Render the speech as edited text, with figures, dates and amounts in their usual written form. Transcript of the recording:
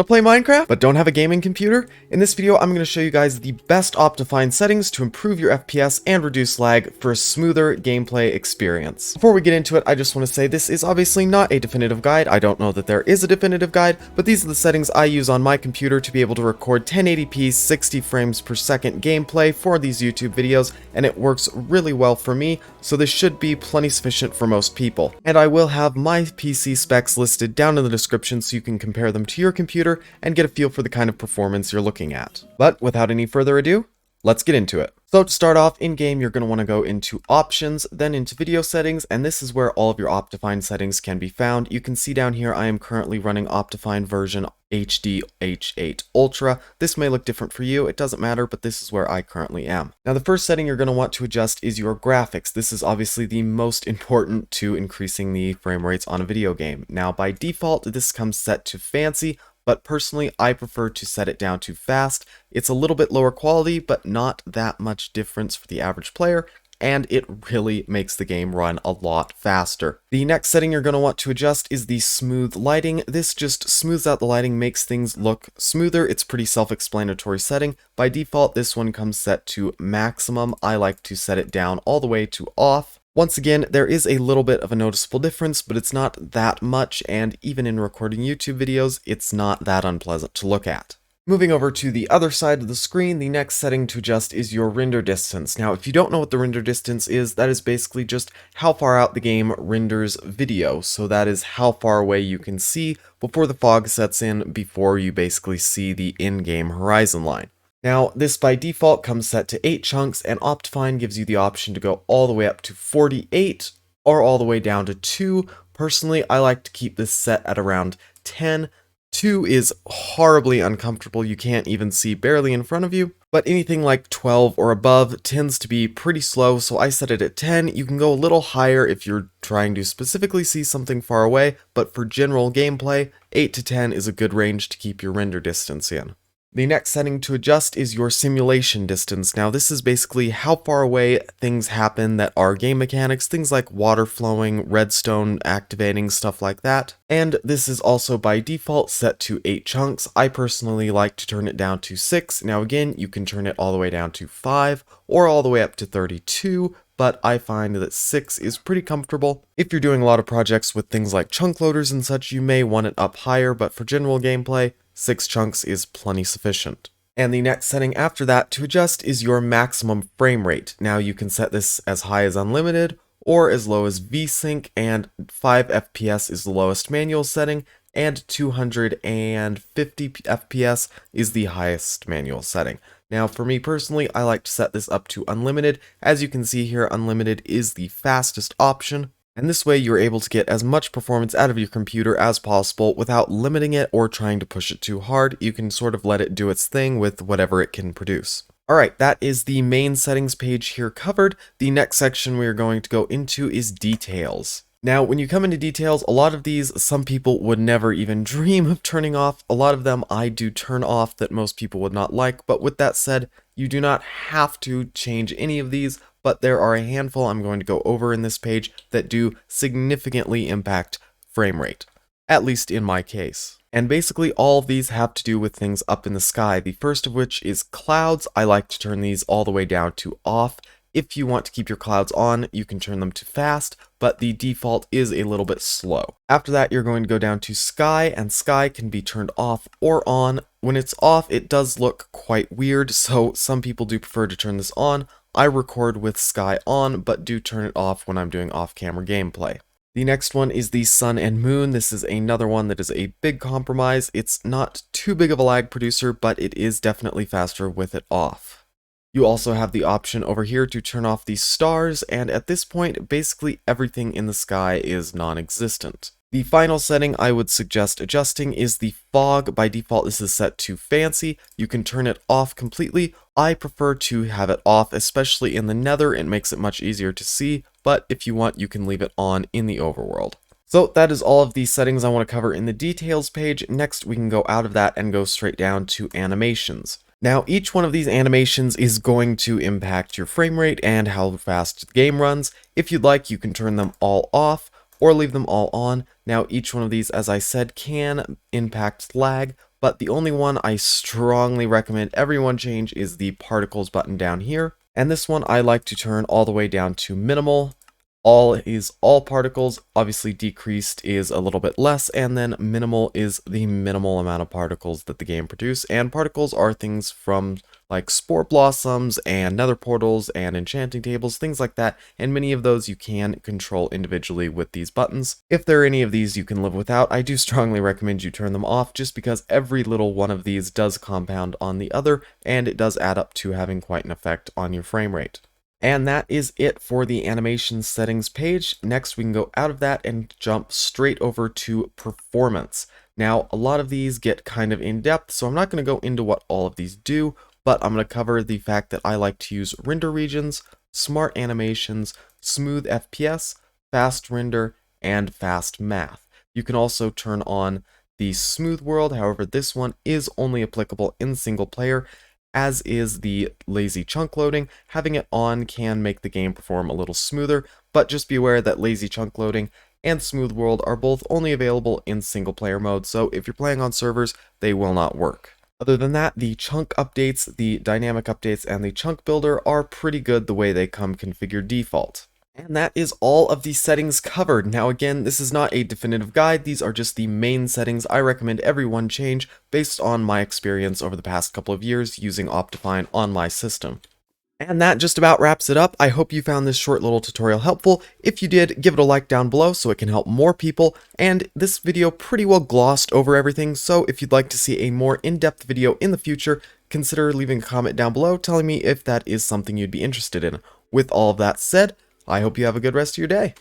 To play Minecraft, but don't have a gaming computer? In this video, I'm going to show you guys the best Optifine settings to improve your FPS and reduce lag for a smoother gameplay experience. Before we get into it, I just want to say this is obviously not a definitive guide. I don't know that there is a definitive guide, but these are the settings I use on my computer to be able to record 1080p 60 frames per second gameplay for these YouTube videos, and it works really well for me, so this should be plenty sufficient for most people. And I will have my PC specs listed down in the description so you can compare them to your computer and get a feel for the kind of performance you're looking at. But without any further ado, let's get into it. So to start off, in game you're going to want to go into options, then into video settings, and this is where all of your Optifine settings can be found. You can see down here I am currently running Optifine version HD H8 Ultra. This may look different for you, it doesn't matter, but this is where I currently am. Now the first setting you're going to want to adjust is your graphics. This is obviously the most important to increasing the frame rates on a video game. Now by default this comes set to fancy, but personally I prefer to set it down to fast. It's a little bit lower quality, but not that much difference for the average player, and it really makes the game run a lot faster. The next setting you're going to want to adjust is the smooth lighting. This just smooths out the lighting, makes things look smoother. It's pretty self-explanatory setting. By default, this one comes set to maximum. I like to set it down all the way to off. Once again, there is a little bit of a noticeable difference, but it's not that much, and even in recording YouTube videos, it's not that unpleasant to look at. Moving over to the other side of the screen, the next setting to adjust is your render distance. Now, if you don't know what the render distance is, that is basically just how far out the game renders video. So that is how far away you can see before the fog sets in, before you basically see the in-game horizon line. Now, this by default comes set to 8 chunks, and Optifine gives you the option to go all the way up to 48 or all the way down to 2. Personally, I like to keep this set at around 10. 2 is horribly uncomfortable, you can't even see barely in front of you, but anything like 12 or above tends to be pretty slow, so I set it at 10. You can go a little higher if you're trying to specifically see something far away, but for general gameplay, 8 to 10 is a good range to keep your render distance in. The next setting to adjust is your simulation distance. Now this is basically how far away things happen that are game mechanics, things like water flowing, redstone activating, stuff like that. And this is also by default set to 8 chunks. I personally like to turn it down to 6. Now again, you can turn it all the way down to 5 or all the way up to 32. But I find that 6 is pretty comfortable. If you're doing a lot of projects with things like chunk loaders and such, you may want it up higher, but for general gameplay, 6 chunks is plenty sufficient. And the next setting after that to adjust is your maximum frame rate. Now you can set this as high as unlimited or as low as VSync, and 5 FPS is the lowest manual setting, and 250 FPS is the highest manual setting. Now for me personally, I like to set this up to unlimited. As you can see here, unlimited is the fastest option, and this way you're able to get as much performance out of your computer as possible without limiting it or trying to push it too hard. You can sort of let it do its thing with whatever it can produce. Alright, that is the main settings page here covered. The next section we are going to go into is details. Now, when you come into details, a lot of these, some people would never even dream of turning off. A lot of them I do turn off that most people would not like, but with that said, you do not have to change any of these, but there are a handful I'm going to go over in this page that do significantly impact frame rate, at least in my case. And basically all of these have to do with things up in the sky, the first of which is clouds. I like to turn these all the way down to off. If you want to keep your clouds on, you can turn them to fast, but the default is a little bit slow. After that, you're going to go down to sky, and sky can be turned off or on. When it's off, it does look quite weird, so some people do prefer to turn this on. I record with sky on, but do turn it off when I'm doing off-camera gameplay. The next one is the sun and moon. This is another one that is a big compromise. It's not too big of a lag producer, but it is definitely faster with it off. You also have the option over here to turn off the stars, and at this point, basically everything in the sky is non-existent. The final setting I would suggest adjusting is the fog. By default, this is set to fancy. You can turn it off completely. I prefer to have it off, especially in the nether. It makes it much easier to see, but if you want, you can leave it on in the overworld. So that is all of the settings I want to cover in the details page. Next, we can go out of that and go straight down to animations. Now, each one of these animations is going to impact your frame rate and how fast the game runs. If you'd like, you can turn them all off or leave them all on. Now, each one of these, as I said, can impact lag, but the only one I strongly recommend everyone change is the particles button down here. And this one I like to turn all the way down to minimal. All is all particles, obviously decreased is a little bit less, and then minimal is the minimal amount of particles that the game produce. And particles are things from like spore blossoms and nether portals and enchanting tables, things like that, and many of those you can control individually with these buttons. If there are any of these you can live without, I do strongly recommend you turn them off, just because every little one of these does compound on the other, and it does add up to having quite an effect on your frame rate. And that is it for the animation settings page. Next, we can go out of that and jump straight over to performance. Now, a lot of these get kind of in depth, so I'm not going to go into what all of these do, but I'm going to cover the fact that I like to use render regions, smart animations, smooth FPS, fast render, and fast math. You can also turn on the smooth world, however, this one is only applicable in single player, as is the lazy chunk loading. Having it on can make the game perform a little smoother, but just be aware that lazy chunk loading and smooth world are both only available in single player mode, so if you're playing on servers, they will not work. Other than that, the chunk updates, the dynamic updates, and the chunk builder are pretty good the way they come configured default. And that is all of the settings covered. Now again, this is not a definitive guide, these are just the main settings I recommend everyone change based on my experience over the past couple of years using Optifine on my system. And that just about wraps it up. I hope you found this short little tutorial helpful. If you did, give it a like down below so it can help more people. And this video pretty well glossed over everything, so if you'd like to see a more in-depth video in the future, consider leaving a comment down below telling me if that is something you'd be interested in. With all of that said, I hope you have a good rest of your day.